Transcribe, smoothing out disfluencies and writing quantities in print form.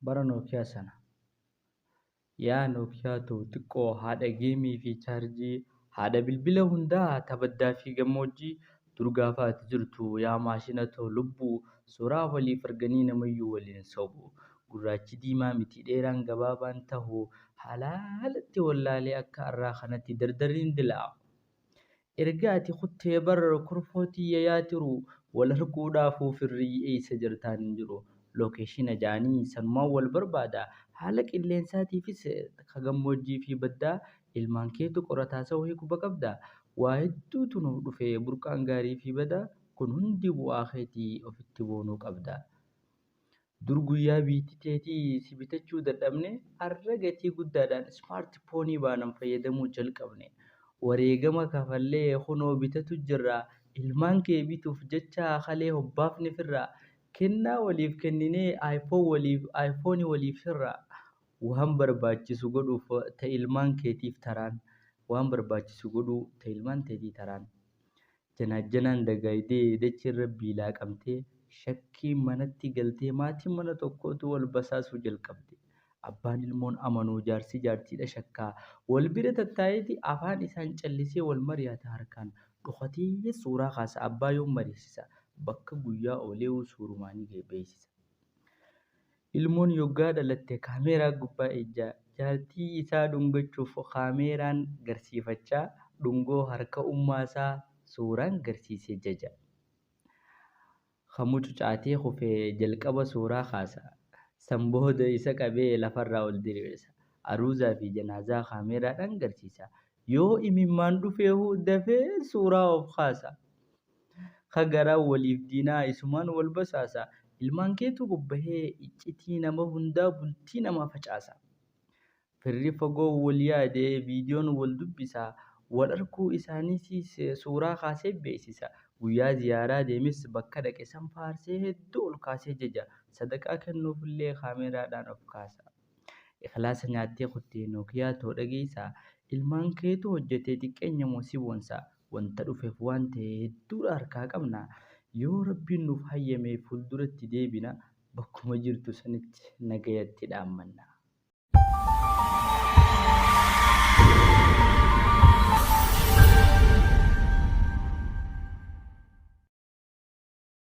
bara Nokiyaa sana. Yaa Nokiyaa ta'u xiqqoo haadha geemii fi chaarjii, haadha bilbila hundaa taphattaa fi gammoojjii dur gaafa ati jirtu yaa maashina ta'u lubbuu suuraa waliif arganii namayyuu waliin sobu. Gurraachi diimaa miti dheeraan gabaabaan ta'u haalatti wallaalee akka har'aa kanatti dardariin dilaa. Erga ati kuttee bara kurfootii yaa tiru wal arguudhaafuu firrii eessa jirtaan hin jiru. Lookeeshina jaanii sanumaan wal barbaada. Haala qilleensaatiifis ka gammoojjii fi baddaa ilmaan keetu qorataa sa'uu quba qabda. Waa hedduutu nuuf dhufe burqaan gaarii fi badaa kun hundi bu'aa keetii ofitti boonuu qabda. Dur guyyaa biititeetii si bitachuu dadhabne har'a gatii guddaadhaan ismaartifoonii baanan fayyadamuu jalqabne. Wareegama kafallee kunoo bitatu jirra. Ilmaan kee bituuf jecha kalee hobbaafne firra. Kennaa waliif kenninee aayifoonii waliif irra. Waan barbaachisu godhuuf ta'e ilmaan keetiif taraan. Waan barbaachisu godhuu ta'e ilmaan keetii taraan. Janaan dagaayidee dachee rabbii laaqamtee shakkii manatti galtee maatiin mana tokkootu wal basaasuu jalqabde. Abbaan ilmoon amanuu jaarsi jaartiidha shakkaa. Wal bira tattaa'eeti afaan isaan callisee wal mari'ata harkaan. Dhokatee suuraa kaasa abbaa yoo mariisisa. Bakka guyyaa oolee suurumaanii beeksisa. Ilmoon yoggaa dhalatte kaameeraa gubbaa ejjaa. Jaartii isaa dhungachuuf kaameeraan garsiifachaa dhungoo harka ummaasaa suuraan garsiisee jaja. Hamuutu caatee kufee jalqaba suuraa kaasa. Sanbooda isa qabee lafarraa ol diriirsa. Aruuzaa fi janaazaa kaameeraadhaan garsiisa. Yoo imimmaan dhufee dafee suuraa of kaasa. Kagaraa waliif diinaa isumaan wal basaasa. Ilmaan keetu bobbahee iccitii nama hundaa bultii namaa facaasa. Firri fagoo wal yaadee viidiyoon wal dubbisa. Wal arguu isaaniis suuraa kaasee beeksisa. Guyyaa ziyaaraa deemes bakka dhaqe san faarsee hedduu ol kaasee jaja. Sadaqaa kennuufillee kaameeraadhaan of kaasa. Ikhlaasa nyaattee kuttee Nokiyaa ta'uu dhageessaa. Ilmaan keetu hojjetee xiqqeenya moo si boonsa. Wanta dhufeef waan ta'e hedduudha harkaa qabna. Yoo rabbiin nuuf hayyame fuulduratti deebina bakkuma jirtu sanitti nagayatti dhaammanna.